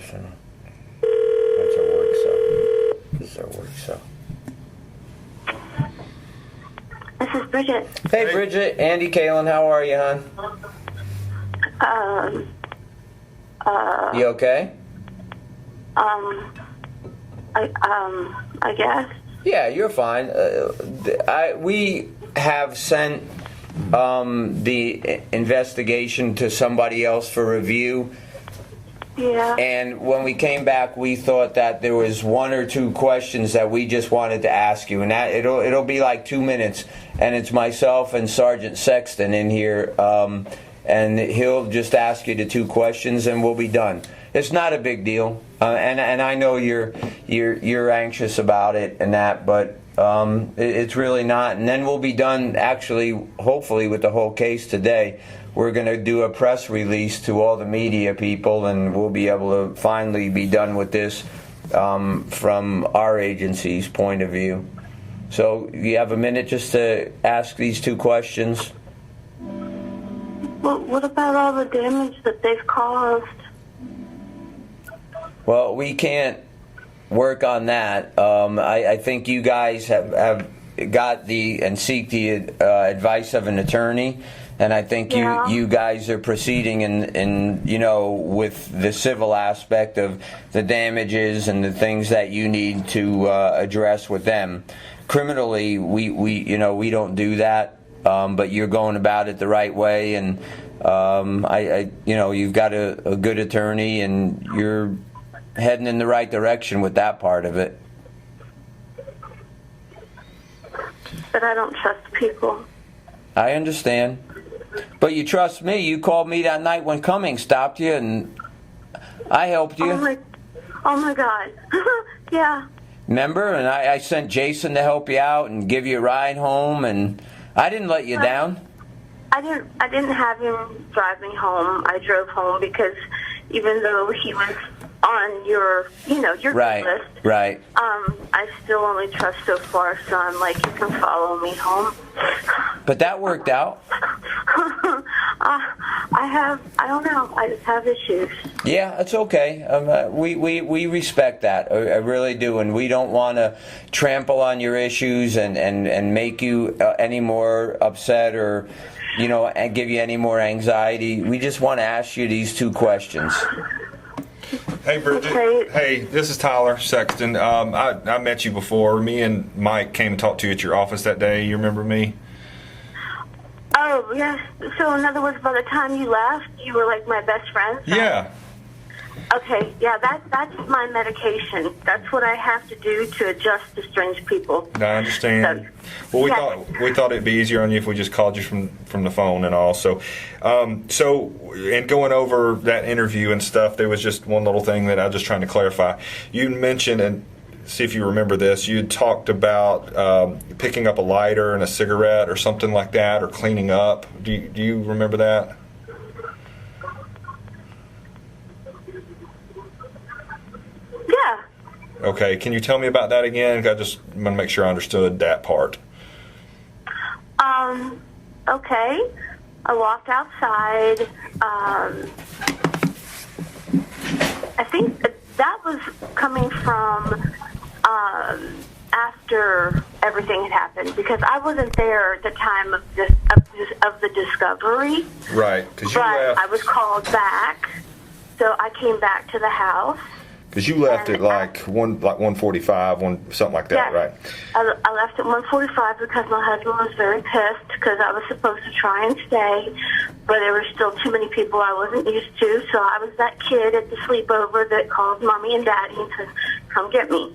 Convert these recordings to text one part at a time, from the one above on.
person. That's our work cell. This is our work cell. This is Bridget. Hey, Bridget. Andy, Kaylin, how are you, hon? You okay? I guess. Yeah, you're fine. We have sent the investigation to somebody else for review. Yeah. And when we came back, we thought that there was one or two questions that we just wanted to ask you, and that it'll be like 2 minutes, and it's myself and Sergeant Sexton in here, and he'll just ask you the 2 questions, and we'll be done. It's not a big deal, and I know you're anxious about it and that, but it's really not. And then we'll be done, actually, hopefully, with the whole case today. We're going to do a press release to all the media people, and we'll be able to finally be done with this from our agency's point of view. So you have a minute just to ask these 2 questions? Well, what about all the damage that they've caused? Well, we can't work on that. I think you guys have got and seek the advice of an attorney. And I think you guys are proceeding in with the civil aspect of the damages and the things that you need to address with them. Criminally, we don't do that, but you're going about it the right way, and you've got a good attorney, and you're heading in the right direction with that part of it. But I don't trust people. I understand. But you trust me. You called me that night when Cummings stopped you, and I helped you. Oh my God. Yeah. Remember? And I sent Jason to help you out and give you a ride home, and I didn't let you down. I didn't have him drive me home. I drove home because even though he was on your right, list, right. I still only trust so far, so I'm like, you can follow me home. But that worked out. I don't know. I just have issues. Yeah, it's okay. We respect that. I really do, and we don't want to trample on your issues and make you any more upset or, and give you any more anxiety. We just want to ask you these 2 questions. Hey, Bridget. Okay. Hey, this is Tyler Sexton. I met you before. Me and Mike came and talked to you at your office that day. You remember me? Oh, yes. So, in other words, by the time you left, you were like my best friend? So Yeah. Okay, yeah, that's my medication. That's what I have to do to adjust to strange people. I understand. Well, we thought it'd be easier on you if we just called you from the phone and all. So, and going over that interview and stuff, there was just one little thing that I was just trying to clarify. You mentioned, and see if you remember this, you had talked about picking up a lighter and a cigarette or something like that, or cleaning up. Do you remember that? Yeah. Okay, can you tell me about that again? I just want to make sure I understood that part. Okay. I walked outside. I think that was coming from after everything had happened, because I wasn't there at the time of the discovery. Right, because you left. I was called back, so I came back to the house. Because you left at like 1:45, something like that, right? I left at 1:45 because my husband was very pissed because I was supposed to try and stay, but there were still too many people I wasn't used to. So I was that kid at the sleepover that called mommy and daddy to come get me.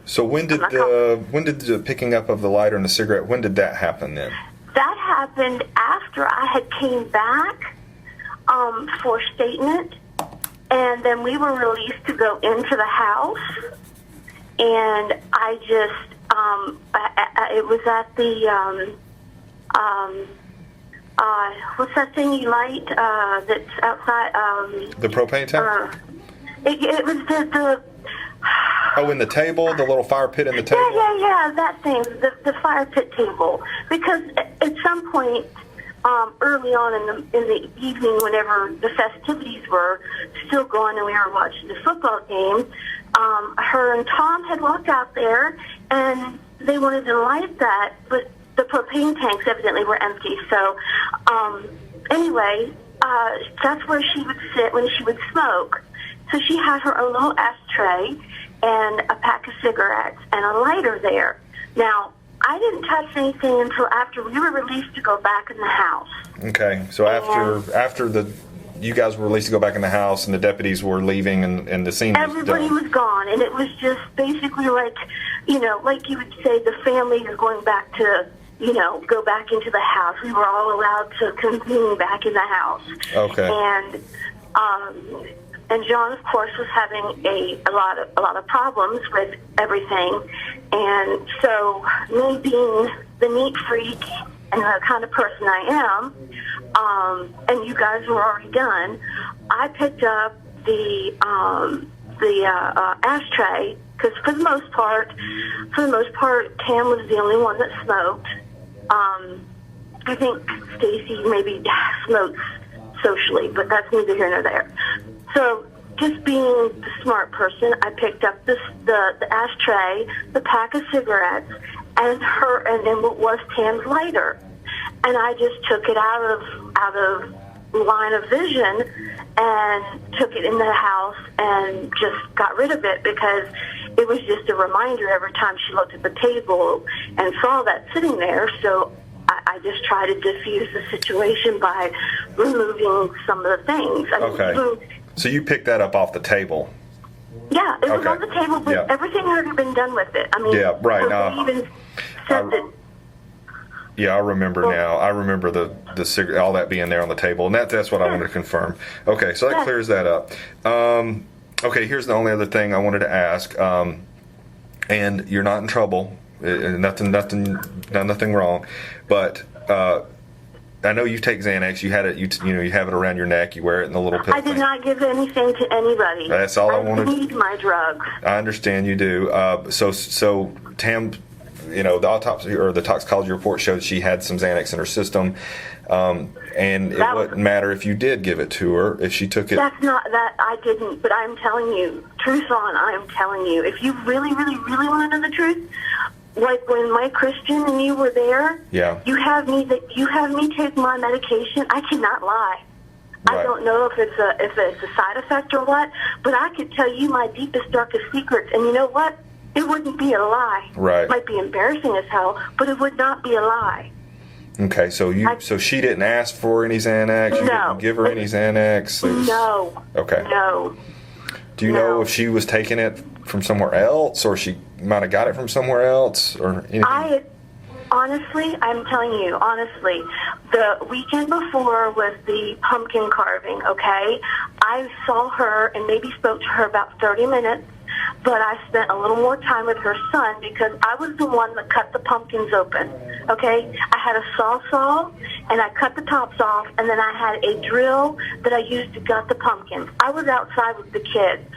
So when did the picking up of the lighter and the cigarette? When did that happen then? That happened after I had came back for statement. And then we were released to go into the house, and I just, it was at the, what's that thing you light that's outside? The propane tank? It was the Oh, in the table, the little fire pit in the table? Yeah, that thing, the fire pit table. Because at some point, early on in the evening, whenever the festivities were still going and we were watching the football game, her and Tom had walked out there and they wanted to light that, but the propane tanks evidently were empty. So anyway, that's where she would sit when she would smoke. So she had her own little ashtray and a pack of cigarettes and a lighter there. Now, I didn't touch anything until after we were released to go back in the house. Okay, so after you guys were released to go back in the house and the deputies were leaving and the scene was everybody done. was gone, and it was just basically like, like you would say, the family is going back to, go back into the house. We were all allowed to convene back in the house. Okay. And John, of course, was having a lot of problems with everything, and so me being the neat freak and the kind of person I am, and you guys were already done, I picked up the ashtray because for the most part, Tam was the only one that smoked. I think Stacy maybe smokes socially, but that's neither here nor there. So, just being the smart person, I picked up the ashtray, the pack of cigarettes, and then what was Tam's lighter, and I just took it out of line of vision and took it in the house and just got rid of it because it was just a reminder every time she looked at the table and saw that sitting there. So I just tried to diffuse the situation by removing some of the things. Okay. So you picked that up off the table? Yeah, it was on the table, but everything had already been done with it. I mean, yeah, right. They even said that. Yeah, I remember now. I remember the cigarette, all that being there on the table, and that's what I wanted to confirm. Okay, so that clears that up. Okay, here's the only other thing I wanted to ask, and you're not in trouble, nothing wrong, but I know you take Xanax. You had it. You have it around your neck. You wear it in the little pill. I did not give anything to anybody. That's all I wanted. I need my drugs. I understand you do. So Tam, the autopsy or the toxicology report showed she had some Xanax in her system, and it wouldn't matter if you did give it to her if she took it. That's not that I didn't, but I'm telling you, truth on. I'm telling you, if you really, really, really want to know the truth. Like when Mike Christian and you were there, you have me take my medication. I cannot lie. Right. I don't know if it's a side effect or what, but I could tell you my deepest, darkest secrets. And you know what? It wouldn't be a lie. Right. It might be embarrassing as hell, but it would not be a lie. Okay, so so she didn't ask for any Xanax. You didn't give her any Xanax. No. Okay. No. Do you know if she was taking it from somewhere else, or she might have got it from somewhere else, or anything? Honestly, I'm telling you, the weekend before was the pumpkin carving, okay? I saw her and maybe spoke to her about 30 minutes, but I spent a little more time with her son because I was the one that cut the pumpkins open, okay? I had a saw, and I cut the tops off, and then I had a drill that I used to gut the pumpkins. I was outside with the kids.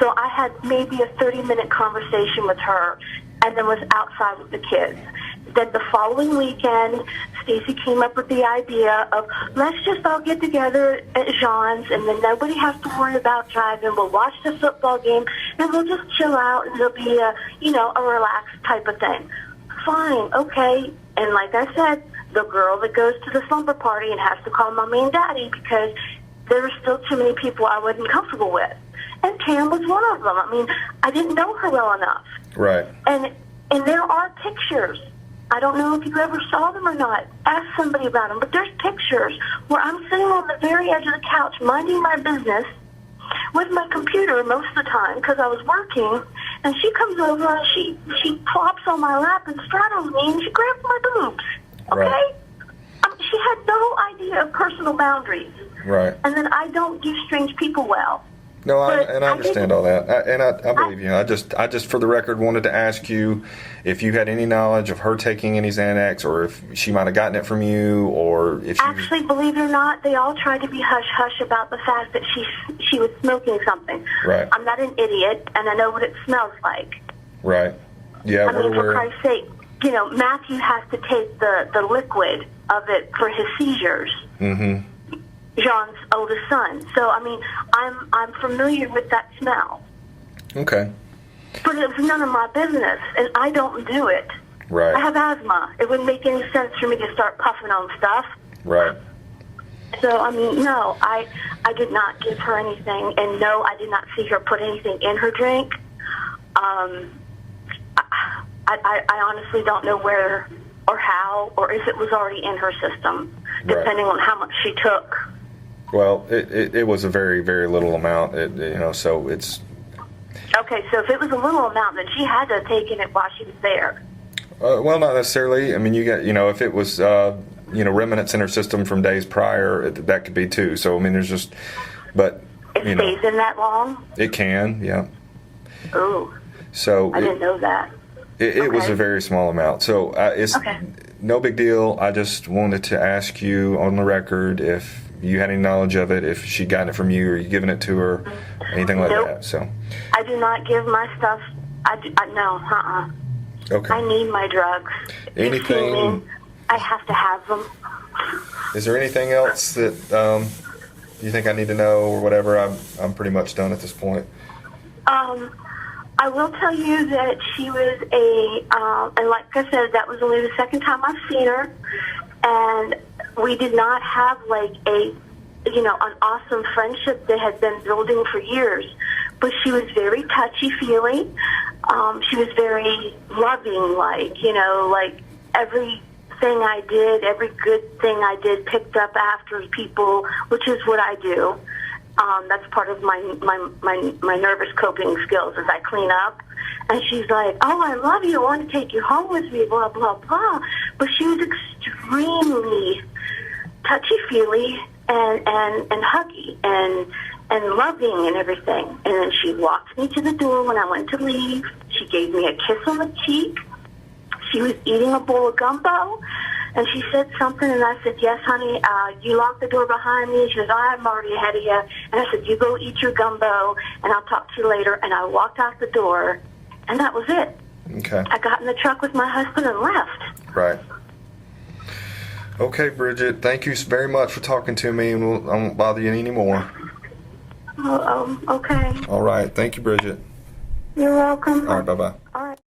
So I had maybe a 30-minute conversation with her and then was outside with the kids. Then the following weekend, Stacy came up with the idea of, let's just all get together at Jean's and then nobody has to worry about driving. We'll watch the football game and we'll just chill out and it'll be a relaxed type of thing. Fine, okay. And like I said, the girl that goes to the slumber party and has to call mommy and daddy because there were still too many people I wasn't comfortable with. And Tam was one of them. I mean, I didn't know her well enough. Right. And there are pictures. I don't know if you ever saw them or not. Ask somebody about them. But there's pictures where I'm sitting on the very edge of the couch minding my business with my computer most of the time because I was working. And she comes over and she plops on my lap and straddles me and she grabs my boobs. Okay? Right. She had no idea of personal boundaries. Right. And then I don't do strange people well. No, I understand all that, I believe you. I just, for the record, wanted to ask you if you had any knowledge of her taking any Xanax, or if she might have gotten it from you, or if she actually, believe it or not, they all tried to be hush hush about the fact that she was smoking something. Right. I'm not an idiot, and I know what it smells like. Right. Yeah, I mean, for Christ's sake, Matthew has to take the liquid of it for his seizures. Mm-hmm. Jean's oldest son. So, I mean, I'm familiar with that smell. Okay. But it was none of my business, and I don't do it. Right. I have asthma. It wouldn't make any sense for me to start puffing on stuff. Right. So, I mean, no, I did not give her anything, and no, I did not see her put anything in her drink. I honestly don't know where or how, or if it was already in her system, depending on how much she took. Well, it was a very, very little amount, so it's... Okay, so if it was a little amount, then she had to have taken it while she was there. Well, not necessarily. I mean, you got, if it was, remnants in her system from days prior, that could be too. So, I mean, there's just, but, It stays in that long? It can, yeah. Ooh. So I didn't know that. It was a very small amount. So, it's no big deal. I just wanted to ask you on the record if you had any knowledge of it, if she got it from you or you given it to her, anything like that. So I do not give my stuff. No. Okay. I need my drugs. Anything? I have to have them. Is there anything else that you think I need to know or whatever? I'm pretty much done at this point. I will tell you that she was and like I said, that was only the second time I've seen her, and we did not have like an awesome friendship that had been building for years. But she was very touchy-feely. She was very loving, like everything I did, every good thing I did picked up after people, which is what I do. That's part of my nervous coping skills as I clean up. And she's like, oh, I love you. I want to take you home with me, blah, blah, blah. But she was extremely touchy-feely and huggy and loving and everything. And then she walked me to the door when I went to leave. She gave me a kiss on the cheek. She was eating a bowl of gumbo. And she said something, and I said, yes, honey, you locked the door behind me. She says, I'm already ahead of you. And I said, you go eat your gumbo, and I'll talk to you later. And I walked out the door, and that was it. Okay. I got in the truck with my husband and left. Right. Okay, Bridget, thank you very much for talking to me, and I won't bother you anymore. Okay. All right. Thank you, Bridget. You're welcome. All right, bye-bye. All right.